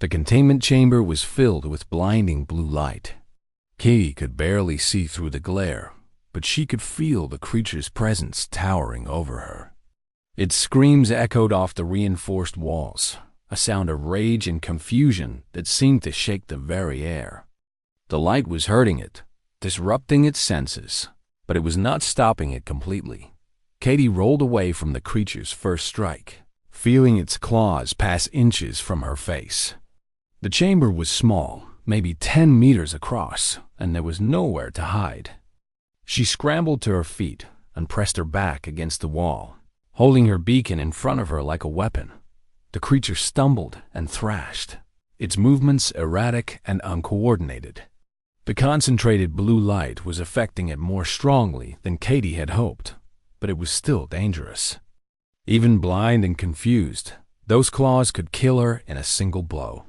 The containment chamber was filled with blinding blue light. Katie could barely see through the glare, but she could feel the creature's presence towering over her. Its screams echoed off the reinforced walls, a sound of rage and confusion that seemed to shake the very air. The light was hurting it, disrupting its senses, but it was not stopping it completely. Katie rolled away from the creature's first strike, feeling its claws pass inches from her face. The chamber was small, maybe 10 meters across, and there was nowhere to hide. She scrambled to her feet and pressed her back against the wall, holding her beacon in front of her like a weapon. The creature stumbled and thrashed, its movements erratic and uncoordinated. The concentrated blue light was affecting it more strongly than Katie had hoped, but it was still dangerous. Even blind and confused, those claws could kill her in a single blow.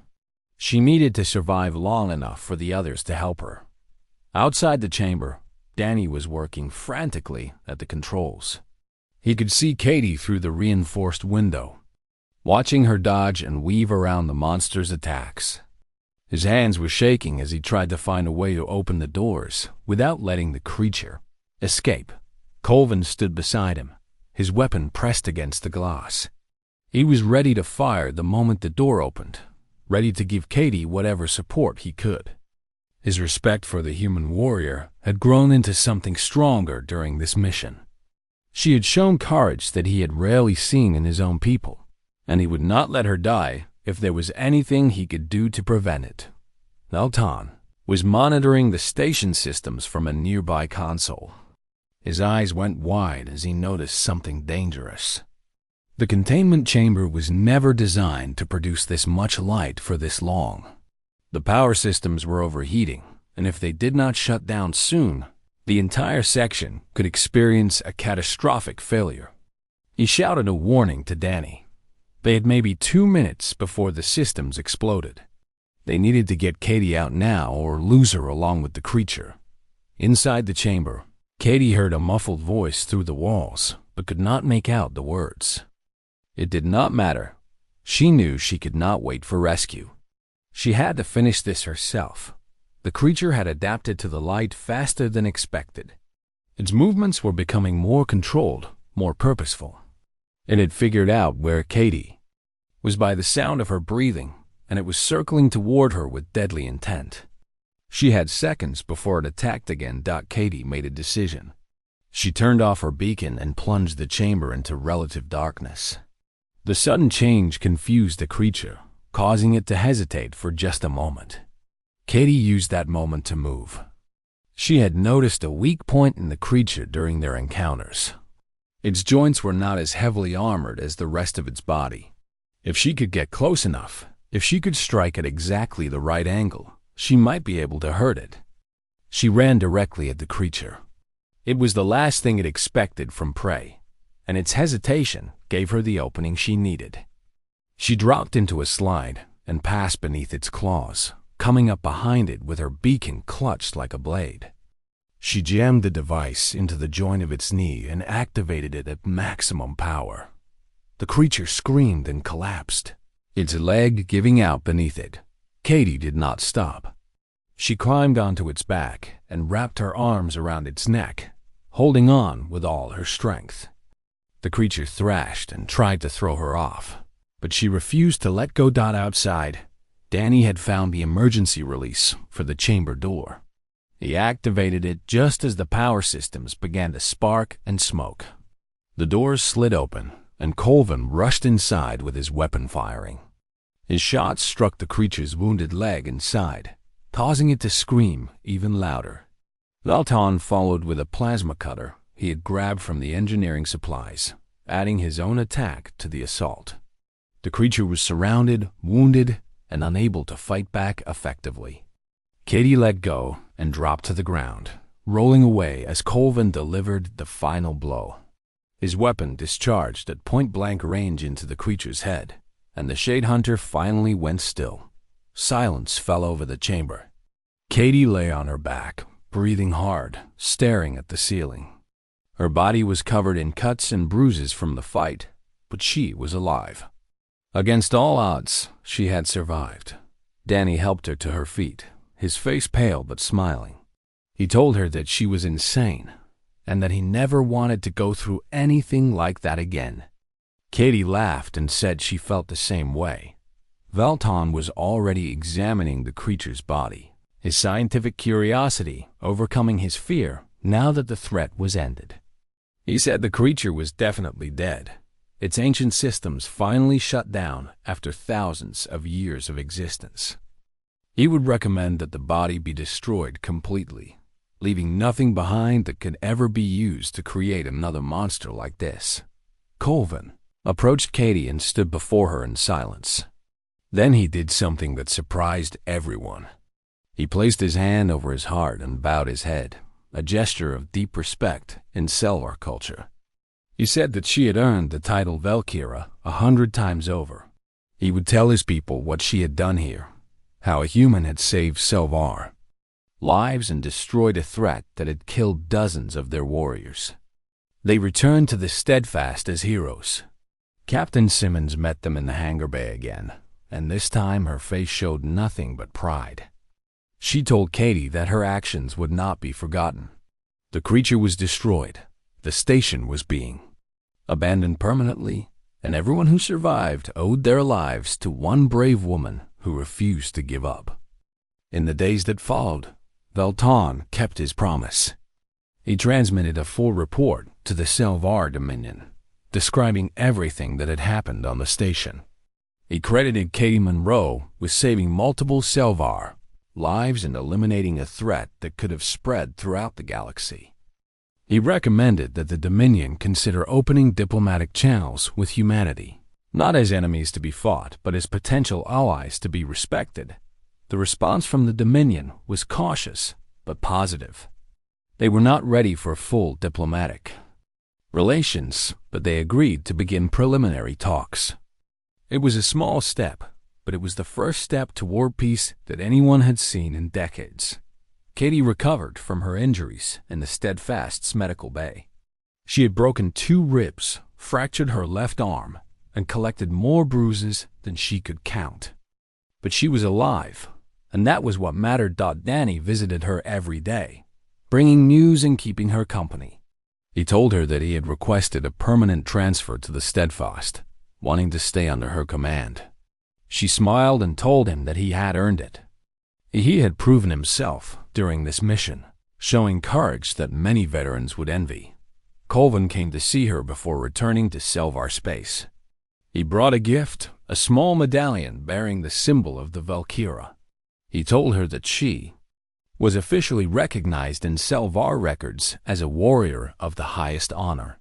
She needed to survive long enough for the others to help her. Outside the chamber, Danny was working frantically at the controls. He could see Katie through the reinforced window, watching her dodge and weave around the monster's attacks. His hands were shaking as he tried to find a way to open the doors without letting the creature escape. Colvin stood beside him, his weapon pressed against the glass. He was ready to fire the moment the door opened, ready to give Katie whatever support he could. His respect for the human warrior had grown into something stronger during this mission. She had shown courage that he had rarely seen in his own people, and he would not let her die if there was anything he could do to prevent it. Zaltan was monitoring the station systems from a nearby console. His eyes went wide as he noticed something dangerous. The containment chamber was never designed to produce this much light for this long. The power systems were overheating, and if they did not shut down soon, the entire section could experience a catastrophic failure. He shouted a warning to Danny. They had maybe 2 minutes before the systems exploded. They needed to get Katie out now or lose her along with the creature. Inside the chamber, Katie heard a muffled voice through the walls, but could not make out the words. It did not matter. She knew she could not wait for rescue. She had to finish this herself. The creature had adapted to the light faster than expected. Its movements were becoming more controlled, more purposeful. It had figured out where Katie was by the sound of her breathing, and it was circling toward her with deadly intent. She had seconds before it attacked again. Katie made a decision. She turned off her beacon and plunged the chamber into relative darkness. The sudden change confused the creature, causing it to hesitate for just a moment. Katie used that moment to move. She had noticed a weak point in the creature during their encounters. Its joints were not as heavily armored as the rest of its body. If she could get close enough, if she could strike at exactly the right angle, she might be able to hurt it. She ran directly at the creature. It was the last thing it expected from prey, and its hesitation gave her the opening she needed. She dropped into a slide and passed beneath its claws, coming up behind it with her beacon clutched like a blade. She jammed the device into the joint of its knee and activated it at maximum power. The creature screamed and collapsed, its leg giving out beneath it. Katie did not stop. She climbed onto its back and wrapped her arms around its neck, holding on with all her strength. The creature thrashed and tried to throw her off, but she refused to let go. Outside, Danny had found the emergency release for the chamber door. He activated it just as the power systems began to spark and smoke. The doors slid open, and Colvin rushed inside with his weapon firing. His shot struck the creature's wounded leg and side, causing it to scream even louder. Zaltan followed with a plasma cutter he had grabbed from the engineering supplies, adding his own attack to the assault. The creature was surrounded, wounded, and unable to fight back effectively. Katie let go and dropped to the ground, rolling away as Colvin delivered the final blow. His weapon discharged at point-blank range into the creature's head, and the Shade Hunter finally went still. Silence fell over the chamber. Katie lay on her back, breathing hard, staring at the ceiling. Her body was covered in cuts and bruises from the fight, but she was alive. Against all odds, she had survived, Danny helped her to her feet, his face pale but smiling. He told her that she was insane and that he never wanted to go through anything like that again. Katie laughed and said she felt the same way. Valton was already examining the creature's body, his scientific curiosity overcoming his fear now that the threat was ended. He said the creature was definitely dead. Its ancient systems finally shut down after thousands of years of existence. He would recommend that the body be destroyed completely, leaving nothing behind that could ever be used to create another monster like this. Colvin approached Katie and stood before her in silence. Then he did something that surprised everyone. He placed his hand over his heart and bowed his head, a gesture of deep respect in Cel'Var culture. He said that she had earned the title Valkyra 100 times over. He would tell his people what she had done here, how a human had saved Cel'Var lives and destroyed a threat that had killed dozens of their warriors. They returned to the Steadfast as heroes. Captain Simmons met them in the hangar bay again, and this time her face showed nothing but pride. She told Katie that her actions would not be forgotten. The creature was destroyed. The station was being abandoned permanently, and everyone who survived owed their lives to one brave woman who refused to give up. In the days that followed, Valton kept his promise. He transmitted a full report to the Cel'Var Dominion, describing everything that had happened on the station. He credited Katie Monroe with saving multiple Cel'Var lives and eliminating a threat that could have spread throughout the galaxy. He recommended that the Dominion consider opening diplomatic channels with humanity, not as enemies to be fought, but as potential allies to be respected. The response from the Dominion was cautious, but positive. They were not ready for full diplomatic relations, but they agreed to begin preliminary talks. It was a small step, but it was the first step toward peace that anyone had seen in decades. Katie recovered from her injuries in the Steadfast's medical bay. She had broken 2 ribs, fractured her left arm, and collected more bruises than she could count. But she was alive, and that was what mattered. Danny visited her every day, bringing news and keeping her company. He told her that he had requested a permanent transfer to the Steadfast, wanting to stay under her command. She smiled and told him that he had earned it. He had proven himself during this mission, showing courage that many veterans would envy. Colvin came to see her before returning to Cel'Var space. He brought a gift, a small medallion bearing the symbol of the Valkyra. He told her that she was officially recognized in Cel'Var records as a warrior of the highest honor.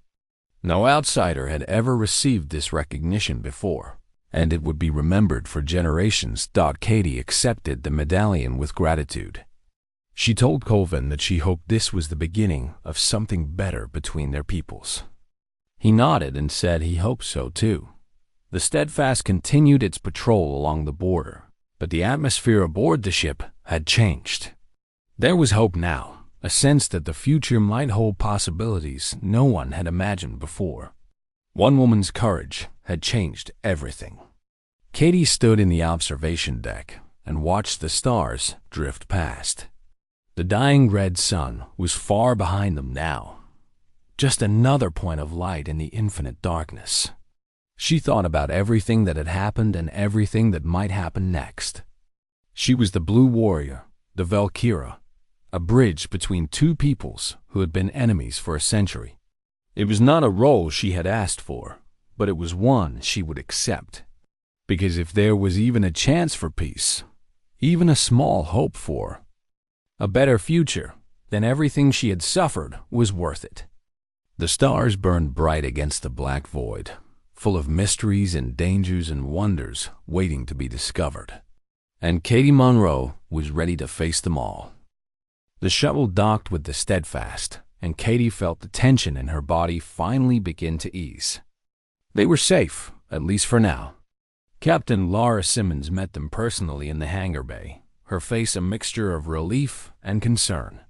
No outsider had ever received this recognition before, and it would be remembered for generations. Katie accepted the medallion with gratitude. She told Colvin that she hoped this was the beginning of something better between their peoples. He nodded and said he hoped so too. The Steadfast continued its patrol along the border, but the atmosphere aboard the ship had changed. There was hope now, a sense that the future might hold possibilities no one had imagined before. One woman's courage had changed everything. Katie stood in the observation deck and watched the stars drift past. The dying red sun was far behind them now, just another point of light in the infinite darkness. She thought about everything that had happened and everything that might happen next. She was the Blue Warrior, the Valkyra, a bridge between 2 peoples who had been enemies for a century. It was not a role she had asked for, but it was one she would accept. Because if there was even a chance for peace, even a small hope for a better future, then everything she had suffered was worth it. The stars burned bright against the black void, full of mysteries and dangers and wonders waiting to be discovered. And Katie Monroe was ready to face them all. The shuttle docked with the Steadfast, and Katie felt the tension in her body finally begin to ease. They were safe, at least for now. Captain Laura Simmons met them personally in the hangar bay, her face a mixture of relief and concern.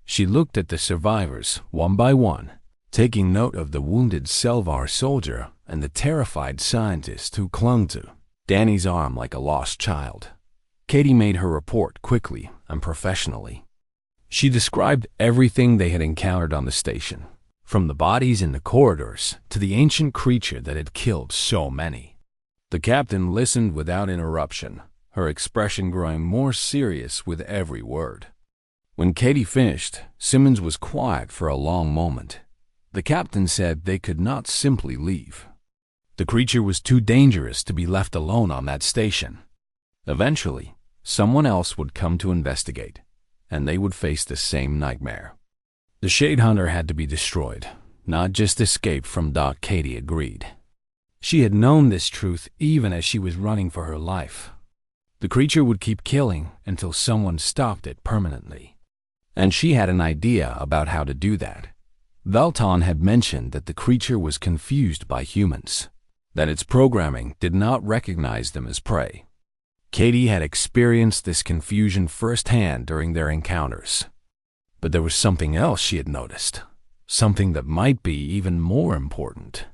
She looked at the survivors one by one, taking note of the wounded Cel'Var soldier and the terrified scientist who clung to Danny's arm like a lost child. Katie made her report quickly and professionally. She described everything they had encountered on the station, from the bodies in the corridors to the ancient creature that had killed so many. The captain listened without interruption, her expression growing more serious with every word. When Katie finished, Simmons was quiet for a long moment. The captain said they could not simply leave. The creature was too dangerous to be left alone on that station. Eventually, someone else would come to investigate, and they would face the same nightmare. The Shade Hunter had to be destroyed, not just escaped from Doc. Katie agreed. She had known this truth even as she was running for her life. The creature would keep killing until someone stopped it permanently. And she had an idea about how to do that. Velton had mentioned that the creature was confused by humans, that its programming did not recognize them as prey. Katie had experienced this confusion firsthand during their encounters. But there was something else she had noticed, something that might be even more important.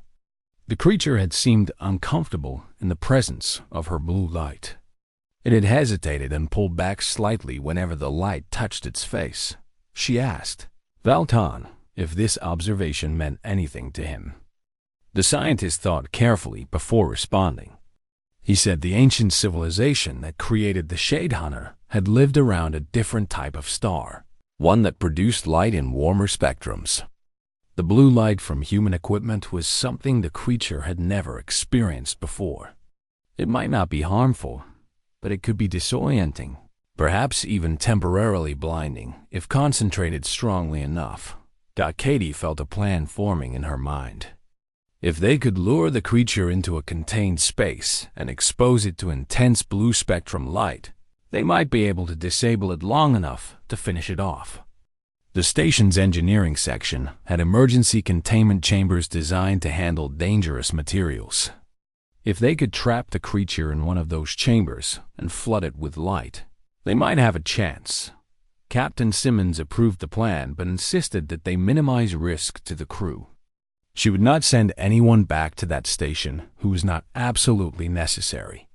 The creature had seemed uncomfortable in the presence of her blue light. It had hesitated and pulled back slightly whenever the light touched its face. She asked Velton if this observation meant anything to him. The scientist thought carefully before responding. He said the ancient civilization that created the Shade Hunter had lived around a different type of star, one that produced light in warmer spectrums. The blue light from human equipment was something the creature had never experienced before. It might not be harmful, but it could be disorienting, perhaps even temporarily blinding if concentrated strongly enough. Katie felt a plan forming in her mind. If they could lure the creature into a contained space and expose it to intense blue spectrum light, they might be able to disable it long enough to finish it off. The station's engineering section had emergency containment chambers designed to handle dangerous materials. If they could trap the creature in one of those chambers and flood it with light, they might have a chance. Captain Simmons approved the plan but insisted that they minimize risk to the crew. She would not send anyone back to that station who was not absolutely necessary.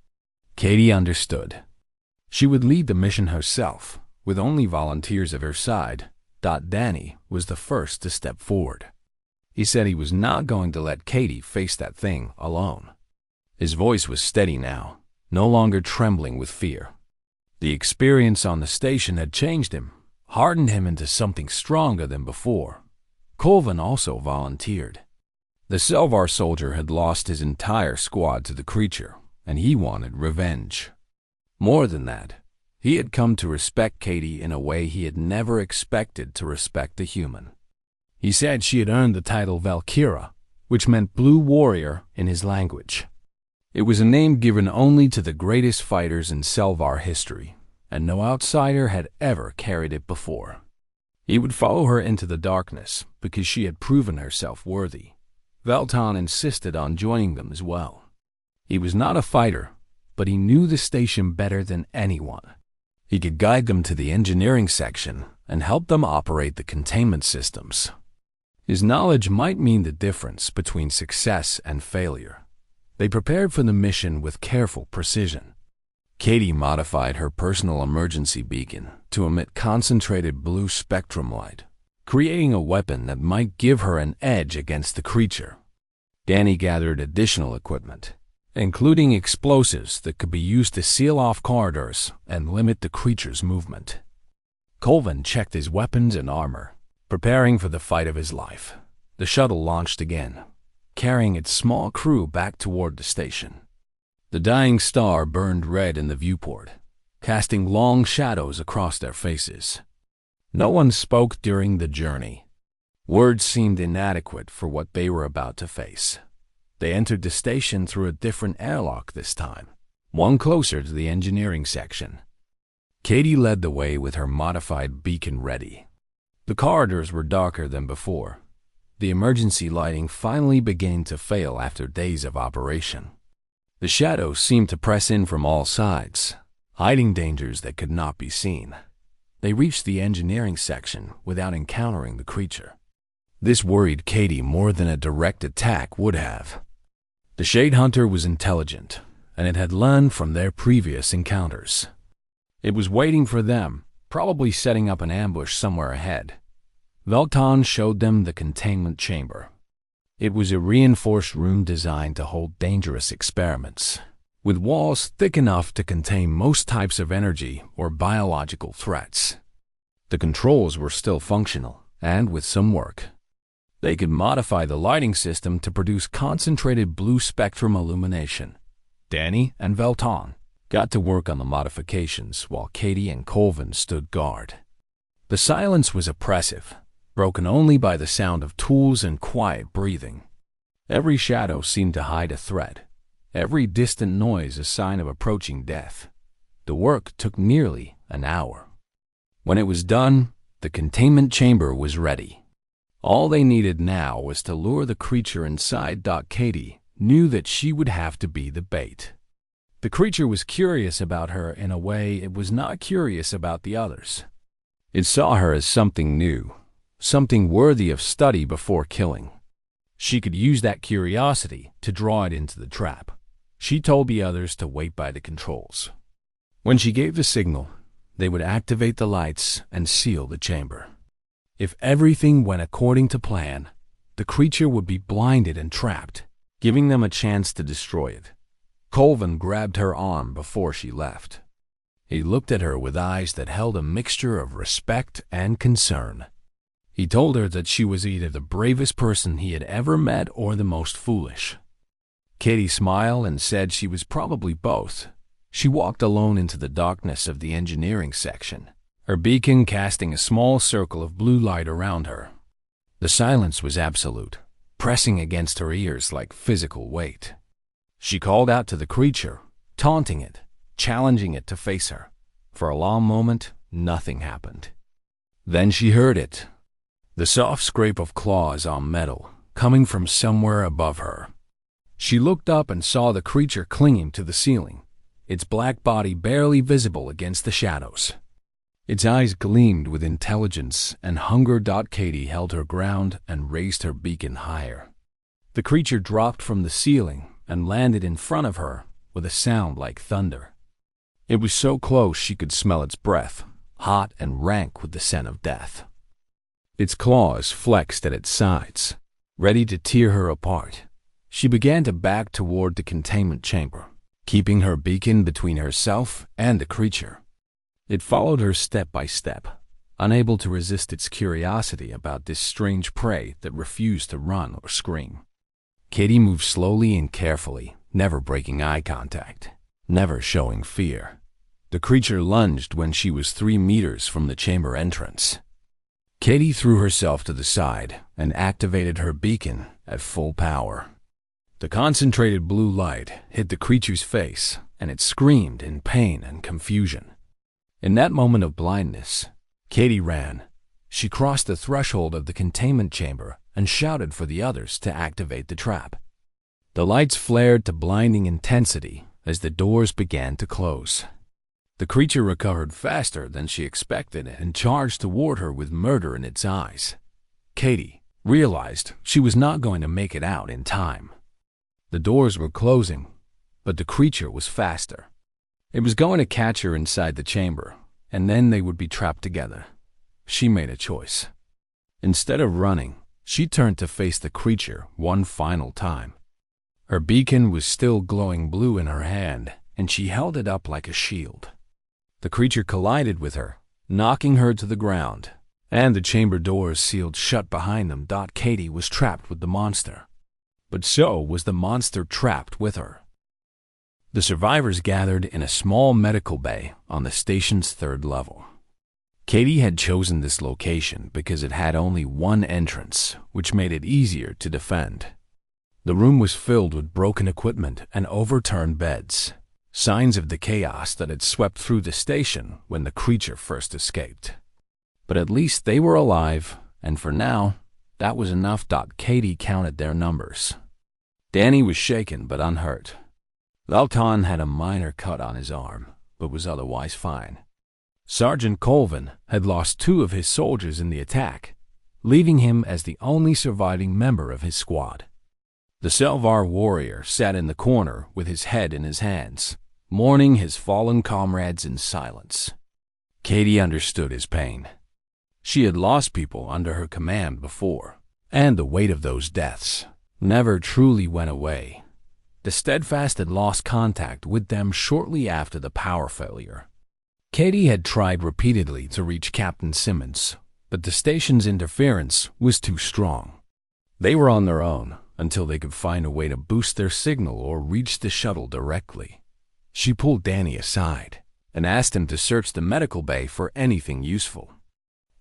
Katie understood. She would lead the mission herself, with only volunteers at her side. Danny was the first to step forward. He said he was not going to let Katie face that thing alone. His voice was steady now, no longer trembling with fear. The experience on the station had changed him, hardened him into something stronger than before. Colvin also volunteered. The Cel'Var soldier had lost his entire squad to the creature, and he wanted revenge. More than that, he had come to respect Katie in a way he had never expected to respect a human. He said she had earned the title Valkyra, which meant Blue Warrior in his language. It was a name given only to the greatest fighters in Cel'Var history, and no outsider had ever carried it before. He would follow her into the darkness because she had proven herself worthy. Velton insisted on joining them as well. He was not a fighter, but he knew the station better than anyone. He could guide them to the engineering section and help them operate the containment systems. His knowledge might mean the difference between success and failure. They prepared for the mission with careful precision. Katie modified her personal emergency beacon to emit concentrated blue spectrum light, creating a weapon that might give her an edge against the creature. Danny gathered additional equipment, including explosives that could be used to seal off corridors and limit the creature's movement. Colvin checked his weapons and armor, preparing for the fight of his life. The shuttle launched again, carrying its small crew back toward the station. The dying star burned red in the viewport, casting long shadows across their faces. No one spoke during the journey. Words seemed inadequate for what they were about to face. They entered the station through a different airlock this time, one closer to the engineering section. Katie led the way with her modified beacon ready. The corridors were darker than before. The emergency lighting finally began to fail after days of operation. The shadows seemed to press in from all sides, hiding dangers that could not be seen. They reached the engineering section without encountering the creature. This worried Katie more than a direct attack would have. The Shade Hunter was intelligent, and it had learned from their previous encounters. It was waiting for them, probably setting up an ambush somewhere ahead. Velton showed them the containment chamber. It was a reinforced room designed to hold dangerous experiments, with walls thick enough to contain most types of energy or biological threats. The controls were still functional, and with some work, they could modify the lighting system to produce concentrated blue spectrum illumination. Danny and Velton got to work on the modifications while Katie and Colvin stood guard. The silence was oppressive, broken only by the sound of tools and quiet breathing. Every shadow seemed to hide a threat, every distant noise a sign of approaching death. The work took nearly an hour. When it was done, the containment chamber was ready. All they needed now was to lure the creature inside. Katie knew that she would have to be the bait. The creature was curious about her in a way it was not curious about the others. It saw her as something new, something worthy of study before killing. She could use that curiosity to draw it into the trap. She told the others to wait by the controls. When she gave the signal, they would activate the lights and seal the chamber. If everything went according to plan, the creature would be blinded and trapped, giving them a chance to destroy it. Colvin grabbed her arm before she left. He looked at her with eyes that held a mixture of respect and concern. He told her that she was either the bravest person he had ever met or the most foolish. Katie smiled and said she was probably both. She walked alone into the darkness of the engineering section, her beacon casting a small circle of blue light around her. The silence was absolute, pressing against her ears like physical weight. She called out to the creature, taunting it, challenging it to face her. For a long moment, nothing happened. Then she heard it. The soft scrape of claws on metal, coming from somewhere above her. She looked up and saw the creature clinging to the ceiling, its black body barely visible against the shadows. Its eyes gleamed with intelligence and hunger. Katie held her ground and raised her beacon higher. The creature dropped from the ceiling and landed in front of her with a sound like thunder. It was so close she could smell its breath, hot and rank with the scent of death. Its claws flexed at its sides, ready to tear her apart. She began to back toward the containment chamber, keeping her beacon between herself and the creature. It followed her step by step, unable to resist its curiosity about this strange prey that refused to run or scream. Katie moved slowly and carefully, never breaking eye contact, never showing fear. The creature lunged when she was 3 meters from the chamber entrance. Katie threw herself to the side and activated her beacon at full power. The concentrated blue light hit the creature's face, and it screamed in pain and confusion. In that moment of blindness, Katie ran. She crossed the threshold of the containment chamber and shouted for the others to activate the trap. The lights flared to blinding intensity as the doors began to close. The creature recovered faster than she expected and charged toward her with murder in its eyes. Katie realized she was not going to make it out in time. The doors were closing, but the creature was faster. It was going to catch her inside the chamber, and then they would be trapped together. She made a choice. Instead of running, she turned to face the creature one final time. Her beacon was still glowing blue in her hand, and she held it up like a shield. The creature collided with her, knocking her to the ground, and the chamber doors sealed shut behind them. Katie was trapped with the monster, but so was the monster trapped with her. The survivors gathered in a small medical bay on the station's 3rd level. Katie had chosen this location because it had only one entrance, which made it easier to defend. The room was filled with broken equipment and overturned beds, signs of the chaos that had swept through the station when the creature first escaped. But at least they were alive, and for now, that was enough. Katie counted their numbers. Danny was shaken but unhurt. Velton had a minor cut on his arm, but was otherwise fine. Sergeant Colvin had lost 2 of his soldiers in the attack, leaving him as the only surviving member of his squad. The Cel'Var warrior sat in the corner with his head in his hands, mourning his fallen comrades in silence. Katie understood his pain. She had lost people under her command before, and the weight of those deaths never truly went away. The Steadfast had lost contact with them shortly after the power failure. Katie had tried repeatedly to reach Captain Simmons, but the station's interference was too strong. They were on their own until they could find a way to boost their signal or reach the shuttle directly. She pulled Danny aside and asked him to search the medical bay for anything useful.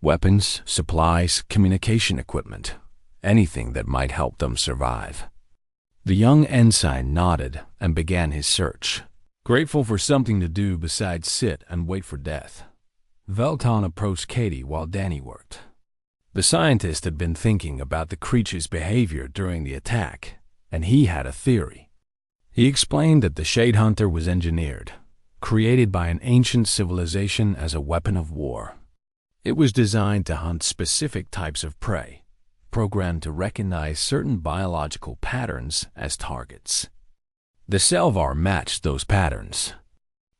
Weapons, supplies, communication equipment, anything that might help them survive. The young ensign nodded and began his search, grateful for something to do besides sit and wait for death. Velton approached Katie while Danny worked. The scientist had been thinking about the creature's behavior during the attack, and he had a theory. He explained that the Shade Hunter was engineered, created by an ancient civilization as a weapon of war. It was designed to hunt specific types of prey, programmed to recognize certain biological patterns as targets. The Cel'Var matched those patterns.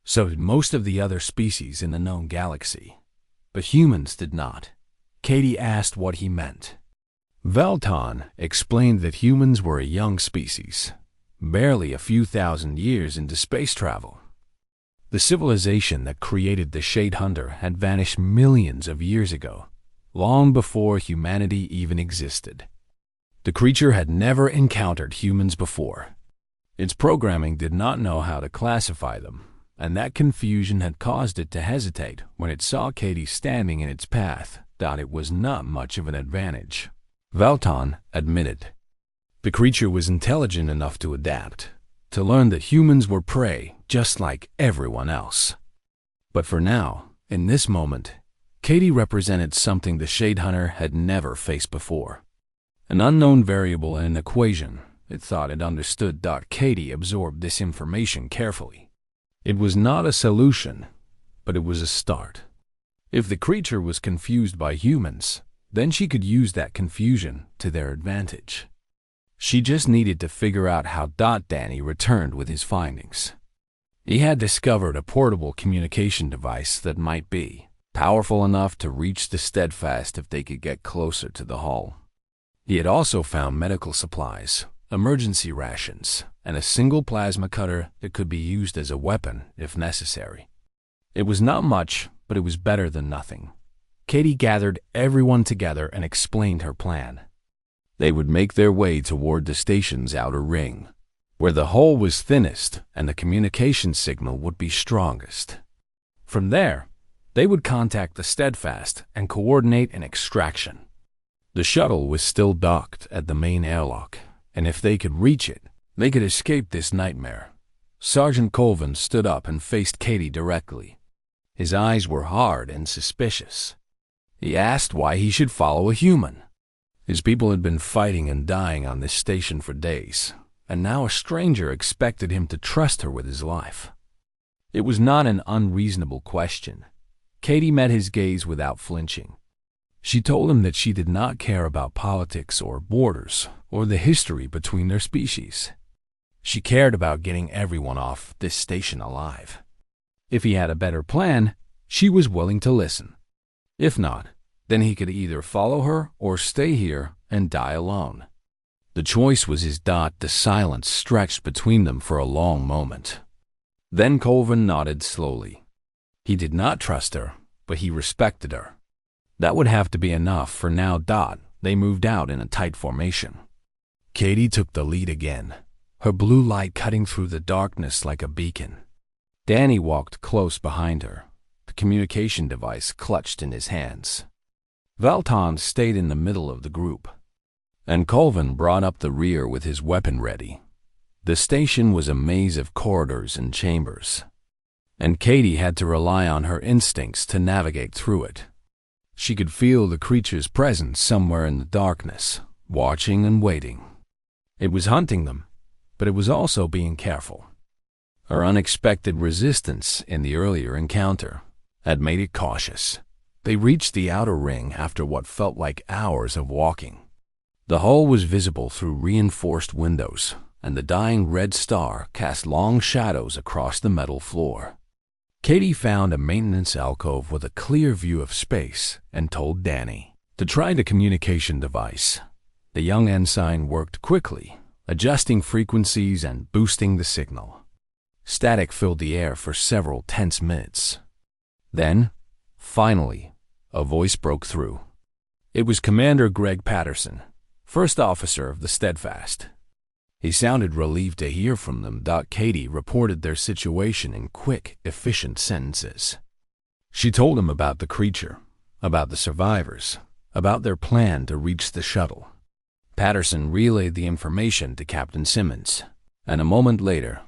So did most of the other species in the known galaxy, but humans did not. Katie asked what he meant. Velton explained that humans were a young species, barely a few thousand years into space travel. The civilization that created the Shade Hunter had vanished millions of years ago, long before humanity even existed. The creature had never encountered humans before. Its programming did not know how to classify them, and that confusion had caused it to hesitate when it saw Katie standing in its path. Thought it was not much of an advantage. Velton admitted. The creature was intelligent enough to adapt, to learn that humans were prey just like everyone else. But for now, in this moment, Katie represented something the Shade Hunter had never faced before. An unknown variable in an equation it thought it understood. Katie absorbed this information carefully. It was not a solution, but it was a start. If the creature was confused by humans, then she could use that confusion to their advantage. She just needed to figure out how Danny returned with his findings. He had discovered a portable communication device that might be powerful enough to reach the Steadfast if they could get closer to the hull. He had also found medical supplies, emergency rations, and a single plasma cutter that could be used as a weapon if necessary. It was not much, but it was better than nothing. Katie gathered everyone together and explained her plan. They would make their way toward the station's outer ring, where the hull was thinnest and the communication signal would be strongest. From there, they would contact the Steadfast and coordinate an extraction. The shuttle was still docked at the main airlock, and if they could reach it, they could escape this nightmare. Sergeant Colvin stood up and faced Katie directly. His eyes were hard and suspicious. He asked why he should follow a human. His people had been fighting and dying on this station for days, and now a stranger expected him to trust her with his life. It was not an unreasonable question. Katie met his gaze without flinching. She told him that she did not care about politics or borders or the history between their species. She cared about getting everyone off this station alive. If he had a better plan, she was willing to listen. If not, then he could either follow her or stay here and die alone. The choice was his. The silence stretched between them for a long moment. Then Colvin nodded slowly. He did not trust her, but he respected her. That would have to be enough for now. They moved out in a tight formation. Katie took the lead again, her blue light cutting through the darkness like a beacon. Danny walked close behind her, the communication device clutched in his hands. Velton stayed in the middle of the group, and Colvin brought up the rear with his weapon ready. The station was a maze of corridors and chambers, and Katie had to rely on her instincts to navigate through it. She could feel the creature's presence somewhere in the darkness, watching and waiting. It was hunting them, but it was also being careful. Her unexpected resistance in the earlier encounter had made it cautious. They reached the outer ring after what felt like hours of walking. The hull was visible through reinforced windows, and the dying red star cast long shadows across the metal floor. Katie found a maintenance alcove with a clear view of space and told Danny to try the communication device. The young ensign worked quickly, adjusting frequencies and boosting the signal. Static filled the air for several tense minutes. Then, finally, a voice broke through. It was Commander Greg Patterson, first officer of the Steadfast. He sounded relieved to hear from them. Katie reported their situation in quick, efficient sentences. She told him about the creature, about the survivors, about their plan to reach the shuttle. Patterson relayed the information to Captain Simmons, and a moment later,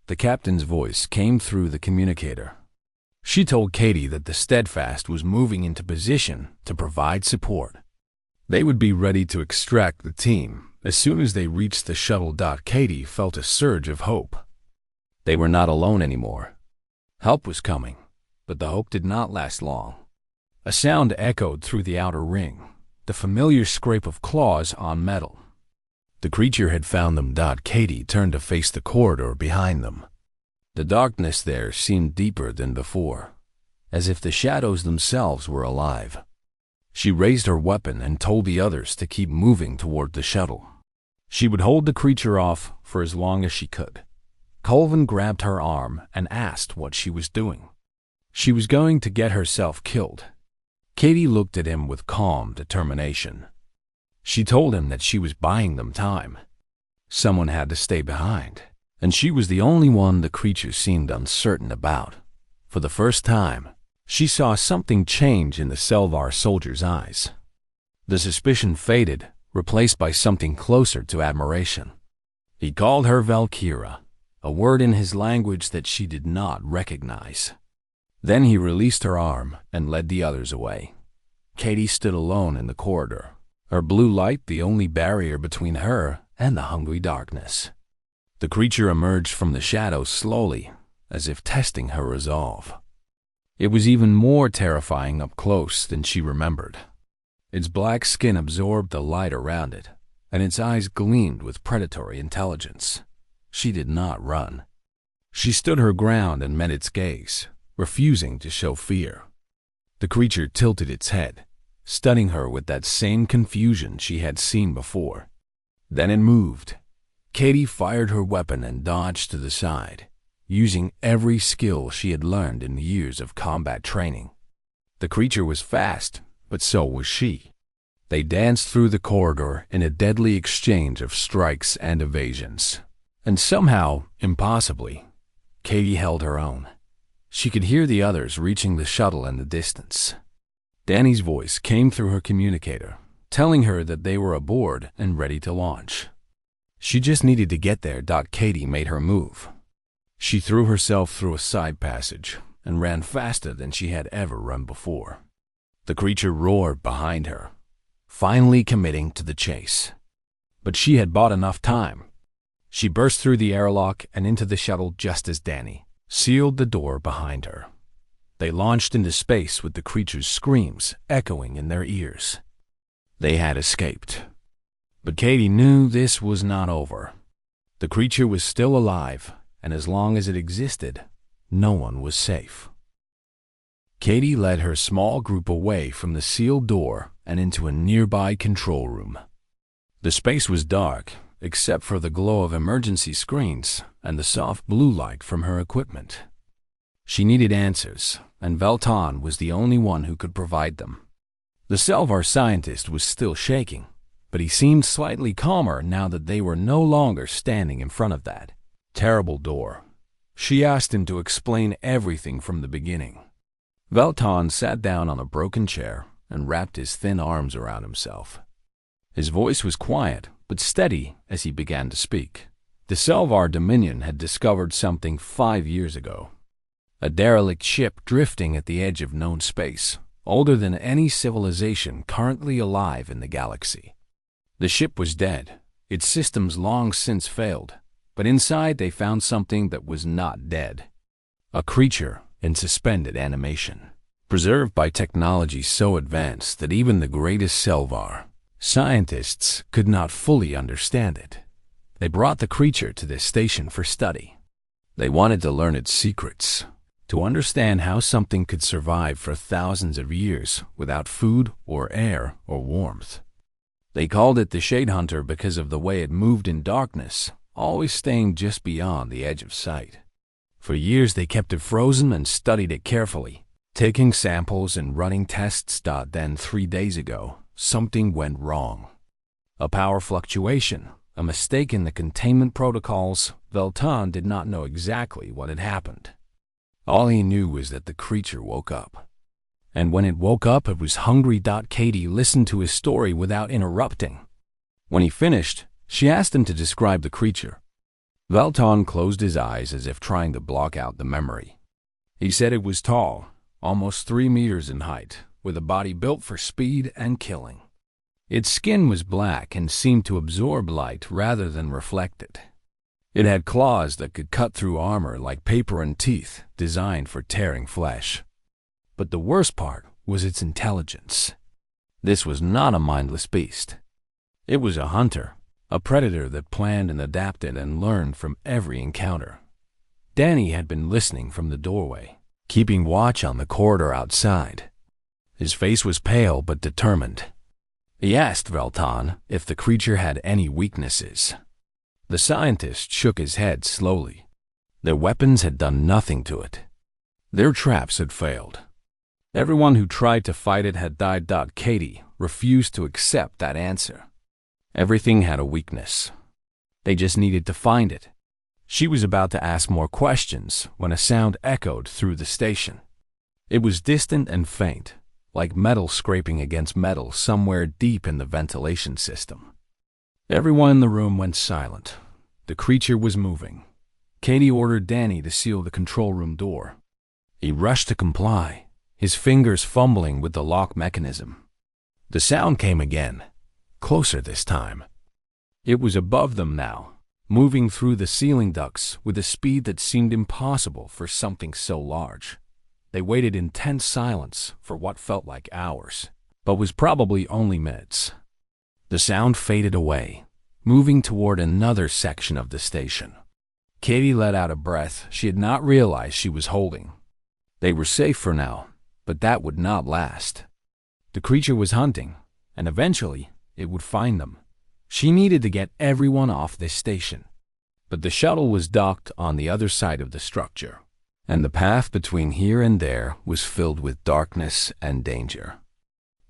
the captain's voice came through the communicator. She told Katie that the Steadfast was moving into position to provide support. They would be ready to extract the team as soon as they reached the shuttle. Katie felt a surge of hope. They were not alone anymore. Help was coming, but the hope did not last long. A sound echoed through the outer ring, the familiar scrape of claws on metal. The creature had found them. Katie turned to face the corridor behind them. The darkness there seemed deeper than before, as if the shadows themselves were alive. She raised her weapon and told the others to keep moving toward the shuttle. She would hold the creature off for as long as she could. Colvin grabbed her arm and asked what she was doing. She was going to get herself killed. Katie looked at him with calm determination. She told him that she was buying them time. Someone had to stay behind, and she was the only one the creature seemed uncertain about. For the first time, she saw something change in the Cel'Var soldier's eyes. The suspicion faded, replaced by something closer to admiration. He called her Valkyra, a word in his language that she did not recognize. Then he released her arm and led the others away. Katie stood alone in the corridor, her blue light the only barrier between her and the hungry darkness. The creature emerged from the shadows slowly, as if testing her resolve. It was even more terrifying up close than she remembered. Its black skin absorbed the light around it, and its eyes gleamed with predatory intelligence. She did not run. She stood her ground and met its gaze, refusing to show fear. The creature tilted its head, studying her with that same confusion she had seen before. Then it moved. Katie fired her weapon and dodged to the side, using every skill she had learned in years of combat training. The creature was fast, but so was she. They danced through the corridor in a deadly exchange of strikes and evasions. And somehow, impossibly, Katie held her own. She could hear the others reaching the shuttle in the distance. Danny's voice came through her communicator, telling her that they were aboard and ready to launch. She just needed to get there. Katie made her move. She threw herself through a side passage and ran faster than she had ever run before. The creature roared behind her, finally committing to the chase. But she had bought enough time. She burst through the airlock and into the shuttle just as Danny sealed the door behind her. They launched into space with the creature's screams echoing in their ears. They had escaped. But Katie knew this was not over. The creature was still alive, and as long as it existed, no one was safe. Katie led her small group away from the sealed door and into a nearby control room. The space was dark, except for the glow of emergency screens and the soft blue light from her equipment. She needed answers, and Velton was the only one who could provide them. The Cel'Var scientist was still shaking, but he seemed slightly calmer now that they were no longer standing in front of that terrible door. She asked him to explain everything from the beginning. Velton sat down on a broken chair and wrapped his thin arms around himself. His voice was quiet, but steady as he began to speak. The Cel'Var Dominion had discovered something 5 years ago. A derelict ship drifting at the edge of known space, older than any civilization currently alive in the galaxy. The ship was dead, its systems long since failed, but inside they found something that was not dead. A creature in suspended animation, preserved by technology so advanced that even the greatest Cel'Var scientists could not fully understand it. They brought the creature to this station for study. They wanted to learn its secrets, to understand how something could survive for thousands of years without food or air or warmth. They called it the Shade Hunter because of the way it moved in darkness, always staying just beyond the edge of sight. For years they kept it frozen and studied it carefully, taking samples and running tests. Then 3 days ago, something went wrong. A power fluctuation, a mistake in the containment protocols. Veltan did not know exactly what had happened. All he knew was that the creature woke up. And when it woke up, it was hungry. Katie listened to his story without interrupting. When he finished, she asked him to describe the creature. Veltan closed his eyes as if trying to block out the memory. He said it was tall, almost 3 meters in height, with a body built for speed and killing. Its skin was black and seemed to absorb light rather than reflect it. It had claws that could cut through armor like paper and teeth designed for tearing flesh. But the worst part was its intelligence. This was not a mindless beast. It was a hunter, a predator that planned and adapted and learned from every encounter. Danny had been listening from the doorway, keeping watch on the corridor outside. His face was pale but determined. He asked Veltan if the creature had any weaknesses. The scientist shook his head slowly. Their weapons had done nothing to it. Their traps had failed. Everyone who tried to fight it had died. Katie refused to accept that answer. Everything had a weakness. They just needed to find it. She was about to ask more questions when a sound echoed through the station. It was distant and faint, like metal scraping against metal somewhere deep in the ventilation system. Everyone in the room went silent. The creature was moving. Katie ordered Danny to seal the control room door. He rushed to comply, his fingers fumbling with the lock mechanism. The sound came again, closer this time. It was above them now, moving through the ceiling ducts with a speed that seemed impossible for something so large. They waited in tense silence for what felt like hours, but was probably only minutes. The sound faded away, moving toward another section of the station. Katie let out a breath she had not realized she was holding. They were safe for now, but that would not last. The creature was hunting, and eventually it would find them. She needed to get everyone off this station. But the shuttle was docked on the other side of the structure, and the path between here and there was filled with darkness and danger.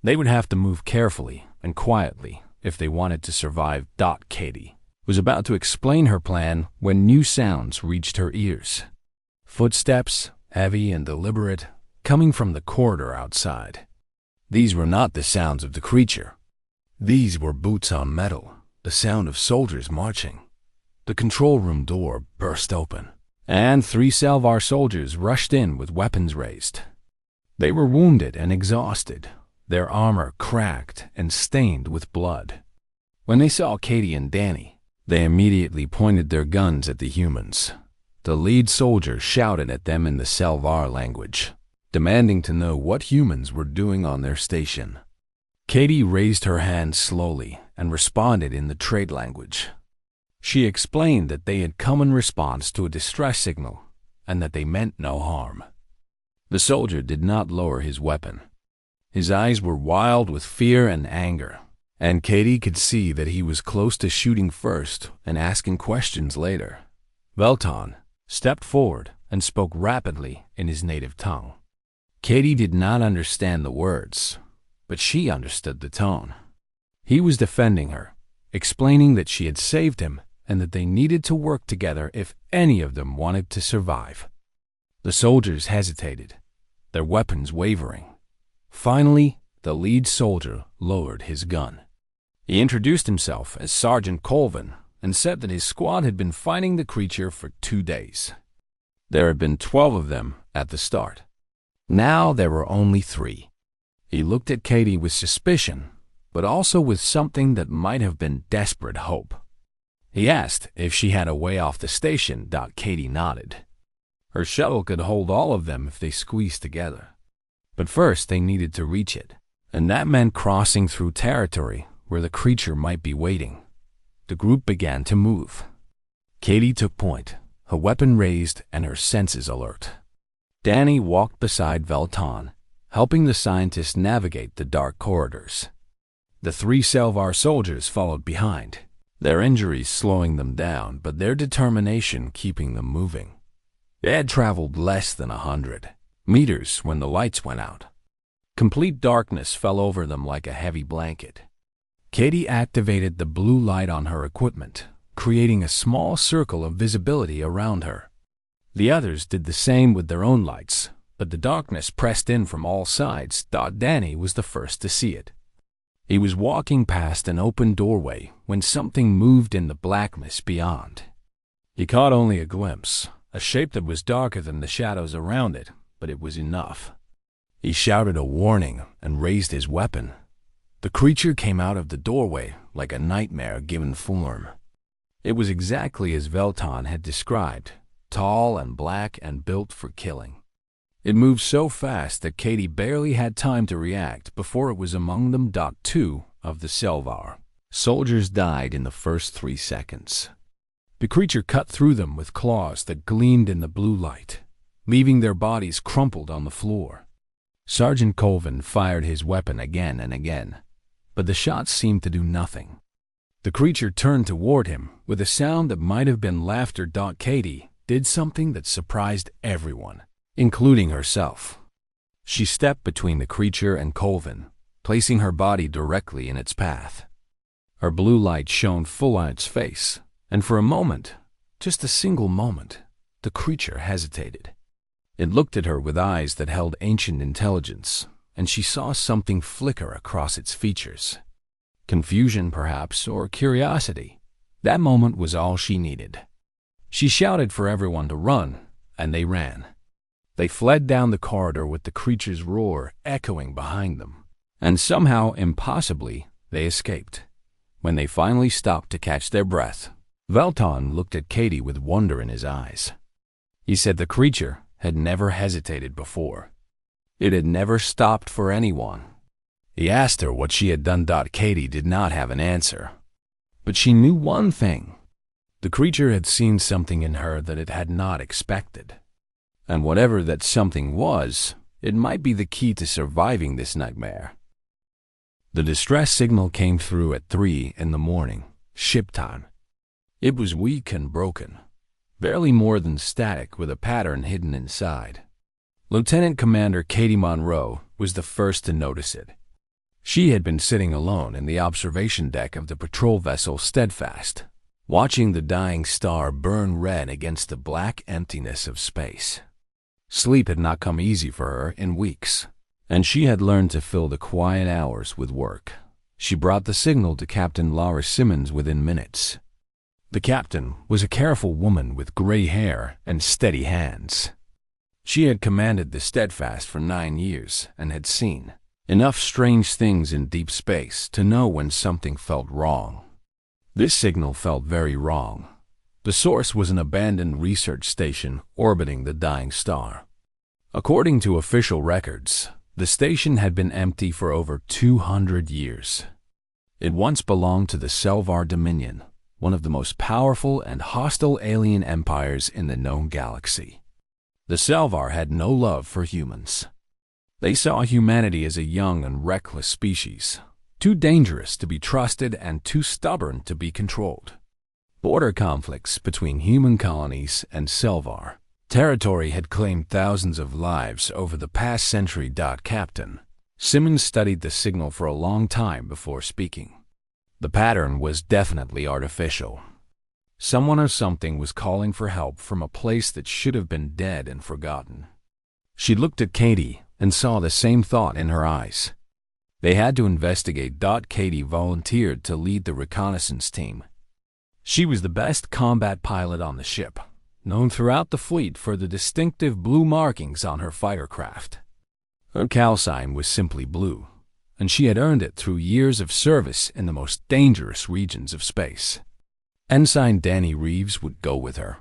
They would have to move carefully and quietly if they wanted to survive. Katie was about to explain her plan when new sounds reached her ears. Footsteps, heavy and deliberate, coming from the corridor outside. These were not the sounds of the creature. These were boots on metal, the sound of soldiers marching. The control room door burst open, and 3 Cel'Var soldiers rushed in with weapons raised. They were wounded and exhausted, their armor cracked and stained with blood. When they saw Katie and Danny, they immediately pointed their guns at the humans. The lead soldier shouted at them in the Cel'Var language, demanding to know what humans were doing on their station. Katie raised her hand slowly and responded in the trade language. She explained that they had come in response to a distress signal and that they meant no harm. The soldier did not lower his weapon. His eyes were wild with fear and anger, and Katie could see that he was close to shooting first and asking questions later. Veltan stepped forward and spoke rapidly in his native tongue. Katie did not understand the words, but she understood the tone. He was defending her, explaining that she had saved him and that they needed to work together if any of them wanted to survive. The soldiers hesitated, their weapons wavering. Finally, the lead soldier lowered his gun. He introduced himself as Sergeant Colvin and said that his squad had been fighting the creature for 2 days. There had been 12 of them at the start. Now there were only 3. He looked at Katie with suspicion, but also with something that might have been desperate hope. He asked if she had a way off the station. Katie nodded. Her shuttle could hold all of them if they squeezed together. But first they needed to reach it, and that meant crossing through territory where the creature might be waiting. The group began to move. Katie took point, her weapon raised and her senses alert. Danny walked beside Velton, helping the scientist navigate the dark corridors. The three Cel'Var soldiers followed behind, their injuries slowing them down, but their determination keeping them moving. They had traveled less than 100 meters when the lights went out. Complete darkness fell over them like a heavy blanket. Katie activated the blue light on her equipment, creating a small circle of visibility around her. The others did the same with their own lights, but the darkness pressed in from all sides. Danny was the first to see it. He was walking past an open doorway when something moved in the blackness beyond. He caught only a glimpse, a shape that was darker than the shadows around it, but it was enough. He shouted a warning and raised his weapon. The creature came out of the doorway like a nightmare given form. It was exactly as Velton had described, tall and black and built for killing. It moved so fast that Katie barely had time to react before it was among them. 2 of the Cel'Var soldiers died in the first 3 seconds. The creature cut through them with claws that gleamed in the blue light, leaving their bodies crumpled on the floor. Sergeant Colvin fired his weapon again and again, but the shots seemed to do nothing. The creature turned toward him with a sound that might have been laughter. Katie did something that surprised everyone, including herself. She stepped between the creature and Colvin, placing her body directly in its path. Her blue light shone full on its face, and for a moment, just a single moment, the creature hesitated. It looked at her with eyes that held ancient intelligence, and she saw something flicker across its features. Confusion, perhaps, or curiosity. That moment was all she needed. She shouted for everyone to run, and they ran. They fled down the corridor with the creature's roar echoing behind them, and somehow, impossibly, they escaped. When they finally stopped to catch their breath, Velton looked at Katie with wonder in his eyes. He said the creature had never hesitated before. It had never stopped for anyone. He asked her what she had done. Katie did not have an answer, but she knew one thing. The creature had seen something in her that it had not expected. And whatever that something was, it might be the key to surviving this nightmare. The distress signal came through at 3 in the morning, ship time. It was weak and broken, barely more than static with a pattern hidden inside. Lieutenant Commander Katie Monroe was the first to notice it. She had been sitting alone in the observation deck of the patrol vessel Steadfast, watching the dying star burn red against the black emptiness of space. Sleep had not come easy for her in weeks, and she had learned to fill the quiet hours with work. She brought the signal to Captain Laura Simmons within minutes. The captain was a careful woman with gray hair and steady hands. She had commanded the Steadfast for 9 years and had seen enough strange things in deep space to know when something felt wrong. This signal felt very wrong. The source was an abandoned research station orbiting the dying star. According to official records, the station had been empty for over 200 years. It once belonged to the Cel'Var Dominion, one of the most powerful and hostile alien empires in the known galaxy. The Cel'Var had no love for humans. They saw humanity as a young and reckless species, too dangerous to be trusted and too stubborn to be controlled. Border conflicts between human colonies and Cel'Var territory had claimed thousands of lives over the past century. Captain Simmons studied the signal for a long time before speaking. The pattern was definitely artificial. Someone or something was calling for help from a place that should have been dead and forgotten. She looked at Katie and saw the same thought in her eyes. They had to investigate. Katie volunteered to lead the reconnaissance team. She was the best combat pilot on the ship, known throughout the fleet for the distinctive blue markings on her fighter craft. Her call sign was simply blue, and she had earned it through years of service in the most dangerous regions of space. Ensign Danny Reeves would go with her.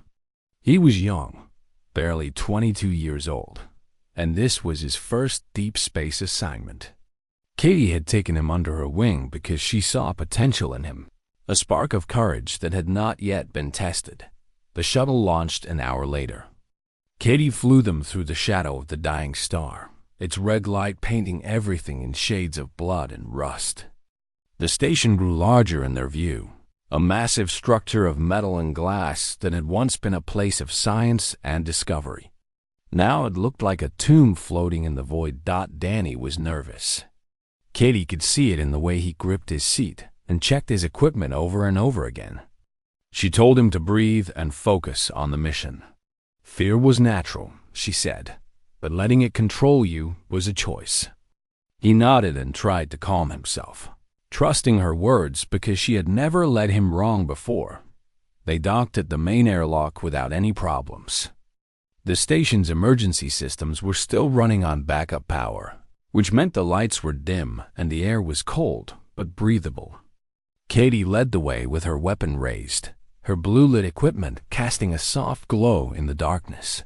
He was young, barely 22 years old, and this was his first deep space assignment. Katie had taken him under her wing because she saw potential in him, a spark of courage that had not yet been tested. The shuttle launched an hour later. Katie flew them through the shadow of the dying star, its red light painting everything in shades of blood and rust. The station grew larger in their view, a massive structure of metal and glass that had once been a place of science and discovery. Now it looked like a tomb floating in the void. Danny was nervous. Katie could see it in the way he gripped his seat and checked his equipment over and over again. She told him to breathe and focus on the mission. Fear was natural, she said, but letting it control you was a choice. He nodded and tried to calm himself, trusting her words because she had never led him wrong before. They docked at the main airlock without any problems. The station's emergency systems were still running on backup power, which meant the lights were dim and the air was cold but breathable. Katie led the way with her weapon raised, her blue-lit equipment casting a soft glow in the darkness.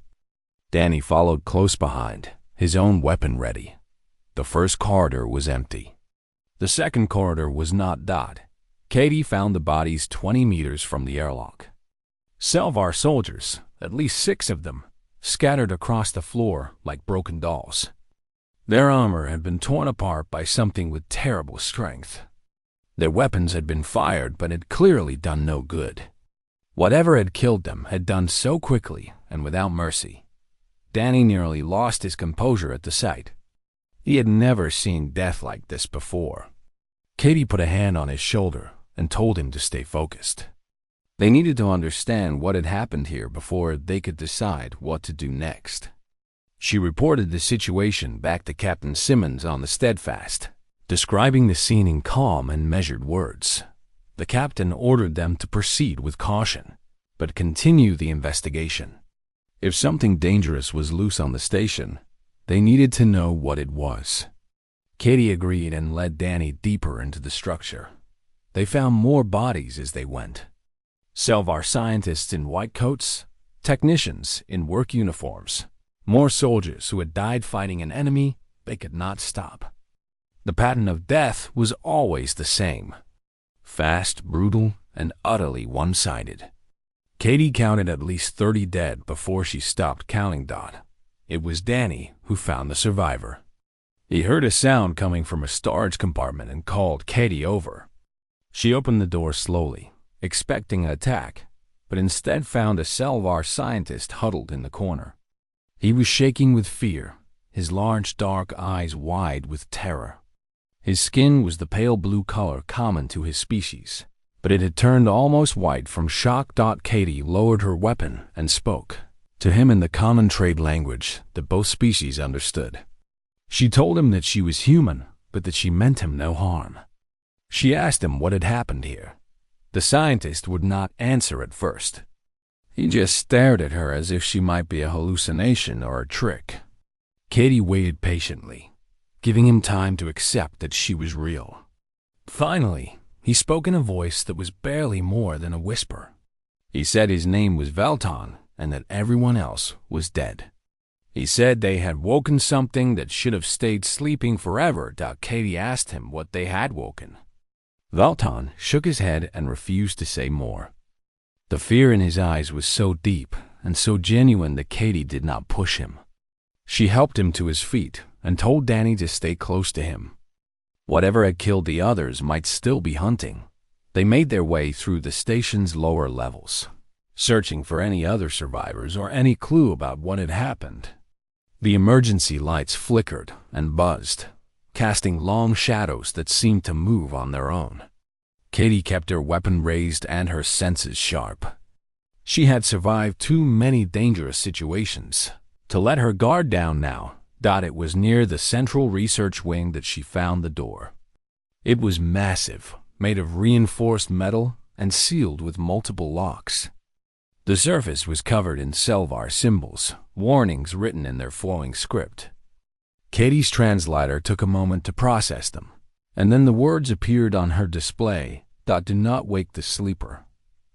Danny followed close behind, his own weapon ready. The first corridor was empty. The second corridor was not. Katie found the bodies 20 meters from the airlock. Cel'Var soldiers, at least 6 of them, scattered across the floor like broken dolls. Their armor had been torn apart by something with terrible strength. Their weapons had been fired but had clearly done no good. Whatever had killed them had done so quickly and without mercy. Danny nearly lost his composure at the sight. He had never seen death like this before. Katie put a hand on his shoulder and told him to stay focused. They needed to understand what had happened here before they could decide what to do next. She reported the situation back to Captain Simmons on the Steadfast, describing the scene in calm and measured words. The captain ordered them to proceed with caution, but continue the investigation. If something dangerous was loose on the station, they needed to know what it was. Katie agreed and led Danny deeper into the structure. They found more bodies as they went. Cel'Var scientists in white coats, technicians in work uniforms, more soldiers who had died fighting an enemy they could not stop. The pattern of death was always the same: fast, brutal, and utterly one-sided. Katie counted at least 30 dead before she stopped counting. It was Danny who found the survivor. He heard a sound coming from a storage compartment and called Katie over. She opened the door slowly, expecting an attack, but instead found a Cel'Var scientist huddled in the corner. He was shaking with fear, his large dark eyes wide with terror. His skin was the pale blue color common to his species, but it had turned almost white from shock. Katie lowered her weapon and spoke to him in the common trade language that both species understood. She told him that she was human, but that she meant him no harm. She asked him what had happened here. The scientist would not answer at first. He just stared at her as if she might be a hallucination or a trick. Katie waited patiently, giving him time to accept that she was real. Finally, he spoke in a voice that was barely more than a whisper. He said his name was Velton and that everyone else was dead. He said they had woken something that should have stayed sleeping forever. Katie asked him what they had woken. Velton shook his head and refused to say more. The fear in his eyes was so deep and so genuine that Katie did not push him. She helped him to his feet and told Danny to stay close to him. Whatever had killed the others might still be hunting. They made their way through the station's lower levels, searching for any other survivors or any clue about what had happened. The emergency lights flickered and buzzed, casting long shadows that seemed to move on their own. Katie kept her weapon raised and her senses sharp. She had survived too many dangerous situations to let her guard down now. It was near the central research wing that she found the door. It was massive, made of reinforced metal and sealed with multiple locks. The surface was covered in Cel'Var symbols, warnings written in their flowing script. Katie's translator took a moment to process them, and then the words appeared on her display. Do not wake the sleeper.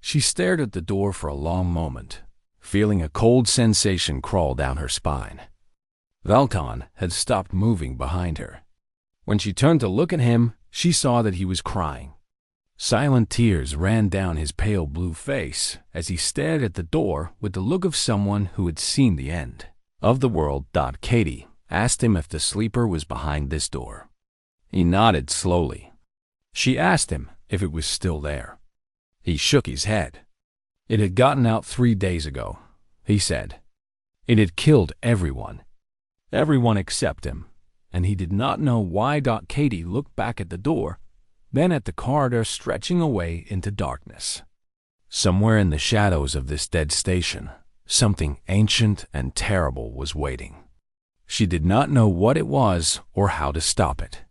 She stared at the door for a long moment, feeling a cold sensation crawl down her spine. Velton had stopped moving behind her. When she turned to look at him, she saw that he was crying. Silent tears ran down his pale blue face as he stared at the door with the look of someone who had seen the end of the world. Katie asked him if the sleeper was behind this door. He nodded slowly. She asked him if it was still there. He shook his head. It had gotten out 3 days ago, he said. It had killed everyone except him, and he did not know why. Katie looked back at the door, then at the corridor stretching away into darkness. Somewhere in the shadows of this dead station, something ancient and terrible was waiting. She did not know what it was or how to stop it.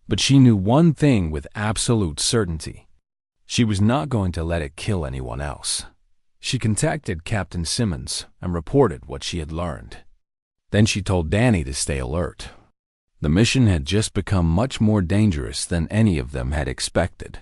But she knew one thing with absolute certainty. She was not going to let it kill anyone else. She contacted Captain Simmons and reported what she had learned. Then she told Danny to stay alert. The mission had just become much more dangerous than any of them had expected.